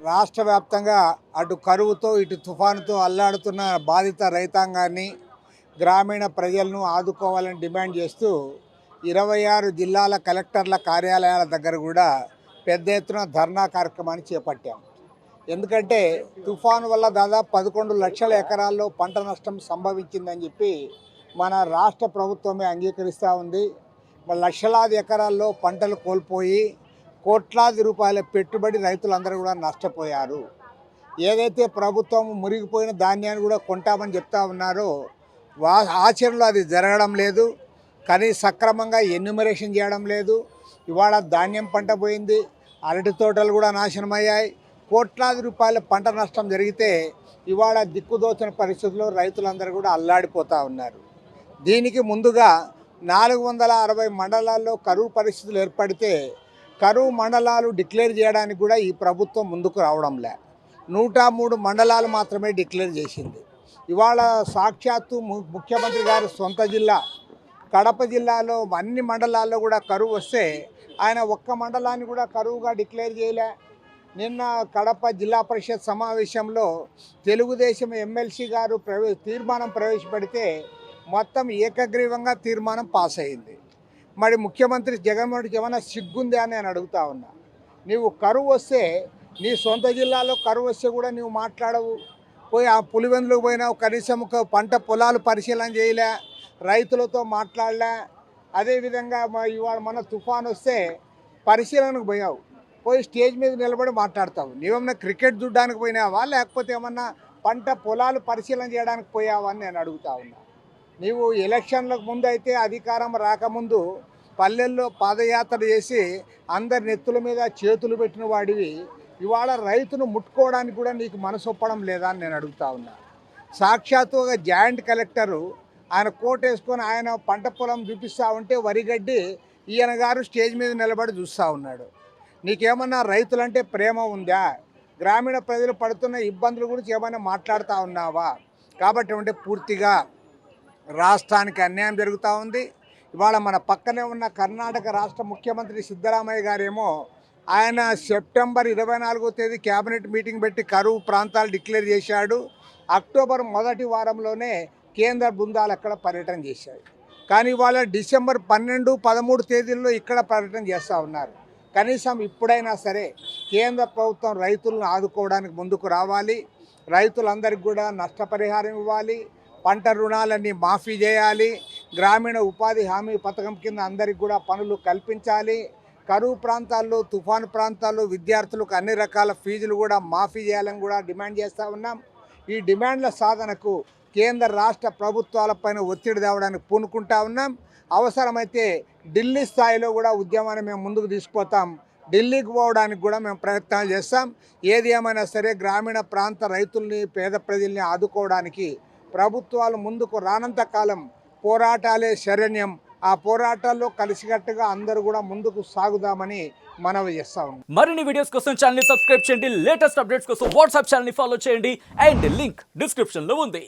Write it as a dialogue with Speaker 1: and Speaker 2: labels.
Speaker 1: రాష్ట్ర వ్యాప్తంగా అటు కరువుతో ఇటు తుఫానుతో అల్లాడుతున్న బాధిత రైతాంగాన్ని గ్రామీణ ప్రజలను ఆదుకోవాలని డిమాండ్ చేస్తూ 26 జిల్లాల కలెక్టర్ల కార్యాలయాల దగ్గర కూడా పెద్ద ఎత్తున ధర్నా కార్యక్రమాన్ని చేపట్టాం. ఎందుకంటే తుఫాను వల్ల దాదాపు 11 లక్షల ఎకరాల్లో పంట నష్టం సంభవించిందని చెప్పి మన రాష్ట్ర ప్రభుత్వమే అంగీకరిస్తూ ఉంది. లక్షలాది ఎకరాల్లో పంటలు కోల్పోయి కోట్లాది రూపాయల పెట్టుబడి రైతులందరూ కూడా నష్టపోయారు. ఏదైతే ప్రభుత్వం మురిగిపోయిన ధాన్యాన్ని కూడా కొంటామని చెప్తా ఉన్నారో ఆచరణలో అది జరగడం లేదు. కానీ సక్రమంగా ఎన్యూమరేషన్ చేయడం లేదు. ఇవాళ ధాన్యం పంట పోయింది, అరటి తోటలు కూడా నాశనమయ్యాయి. కోట్లాది రూపాయల పంట నష్టం జరిగితే ఇవాళ దిక్కుదోచిన పరిస్థితుల్లో రైతులందరూ కూడా అల్లాడిపోతూ ఉన్నారు. దీనికి ముందుగా 460 మండలాల్లో కరువు పరిస్థితులు ఏర్పడితే కరువు మండలాలు డిక్లేర్ చేయడానికి కూడా ఈ ప్రభుత్వం ముందుకు రావడంలే. 103 మండలాలు మాత్రమే డిక్లేర్ చేసింది. ఇవాళ సాక్షాత్తు ముఖ్యమంత్రి గారి సొంత జిల్లా కడప జిల్లాలో అన్ని మండలాల్లో కూడా కరువు వస్తే ఆయన ఒక్క మండలాన్ని కూడా కరువుగా డిక్లేర్ చేయలే. నిన్న కడప జిల్లా పరిషత్ సమావేశంలో తెలుగుదేశం ఎమ్మెల్సీ గారు తీర్మానం ప్రవేశపెడితే మొత్తం ఏకగ్రీవంగా తీర్మానం పాస్ అయింది. మరి ముఖ్యమంత్రి జగన్మోహన్ రెడ్డికి ఏమైనా సిగ్గుందా అని నేను అడుగుతా ఉన్నా. నీవు కరువు వస్తే నీ సొంత జిల్లాలో కరువు వస్తే కూడా నీవు మాట్లాడవు. పోయి ఆ పులివెందులకు పోయినావు, కనీసం పంట పొలాలు పరిశీలన చేయలే, రైతులతో మాట్లాడలే. అదేవిధంగా ఇవాళ మన తుఫాన్ వస్తే పరిశీలనకు పోయావు, పోయి స్టేజ్ మీద నిలబడి మాట్లాడతావు. నీవేమన్నా క్రికెట్ చూడడానికి పోయినావా, లేకపోతే ఏమన్నా పంట పొలాలు పరిశీలన చేయడానికి పోయావా అని నేను అడుగుతా ఉన్నా. నీవు ఎలక్షన్లకు ముందు అయితే అధికారం రాకముందు పల్లెల్లో పాదయాత్ర చేసి అందరి నెత్తుల మీద చేతులు పెట్టిన వాడివి ఇవాళ రైతును ముట్టుకోవడానికి కూడా నీకు మనసు ఒప్పడం లేదా అని నేను అడుగుతా ఉన్నా. సాక్షాత్తు ఒక జాయింట్ కలెక్టరు ఆయన కోట్ వేసుకొని ఆయన పంట పొలం చూపిస్తూ ఉంటే వరిగడ్డి ఈయన గారు స్టేజ్ మీద నిలబడి చూస్తూ ఉన్నాడు. నీకేమన్నా రైతులంటే ప్రేమ ఉందా? గ్రామీణ ప్రజలు పడుతున్న ఇబ్బందుల గురించి ఏమైనా మాట్లాడుతూ ఉన్నావా? కాబట్టి పూర్తిగా రాష్ట్రానికి అన్యాయం జరుగుతూ ఉంది. ఇవాళ మన పక్కనే ఉన్న కర్ణాటక రాష్ట్ర ముఖ్యమంత్రి సిద్ధరామయ్య గారేమో ఆయన సెప్టెంబర్ 24వ తేదీ క్యాబినెట్ మీటింగ్ పెట్టి కరువు ప్రాంతాలు డిక్లేర్ చేశాడు. అక్టోబర్ మొదటి వారంలోనే కేంద్ర బృందాలు అక్కడ పర్యటన చేశాయి. కానీ ఇవాళ డిసెంబర్ 12, 13 తేదీల్లో ఇక్కడ పర్యటన చేస్తూ ఉన్నారు. కనీసం ఇప్పుడైనా సరే కేంద్ర ప్రభుత్వం రైతులను ఆదుకోవడానికి ముందుకు రావాలి. రైతులందరికీ కూడా నష్టపరిహారం ఇవ్వాలి, పంట రుణాలన్నీ మాఫీ చేయాలి, గ్రామీణ ఉపాధి హామీ పథకం కింద అందరికీ కూడా పనులు కల్పించాలి. కరువు ప్రాంతాల్లో, తుఫాను ప్రాంతాల్లో విద్యార్థులకు అన్ని రకాల ఫీజులు కూడా మాఫీ చేయాలని కూడా డిమాండ్ చేస్తూ ఉన్నాం. ఈ డిమాండ్ల సాధనకు కేంద్ర రాష్ట్ర ప్రభుత్వాలపైన ఒత్తిడి తేవడానికి పూనుకుంటా ఉన్నాం. అవసరమైతే ఢిల్లీ స్థాయిలో కూడా ఉద్యమాన్ని మేము ముందుకు తీసుకుపోతాం. ఢిల్లీకి పోవడానికి కూడా మేము ప్రయత్నాలు చేస్తాం. ఏది ఏమైనా సరే గ్రామీణ ప్రాంత రైతుల్ని, పేద ప్రజల్ని ఆదుకోవడానికి ప్రభుత్వాలు ముందుకు రానంత కాలం పోరాటాలే శరణ్యం. ఆ పోరాటాల్లో కలిసికట్టుగా అందరూ కూడా ముందుకు సాగుదామని మనవి చేస్తా ఉన్నాం.
Speaker 2: మరిన్ని వీడియోస్ కోసం ఛానల్ ని సబ్స్క్రైబ్ చేయండి. లేటెస్ట్ అప్డేట్స్ కోసం వాట్సాప్ ఛానల్ ని ఫాలో చేయండి. అండ్ లింక్ డిస్క్రిప్షన్ లో ఉంది.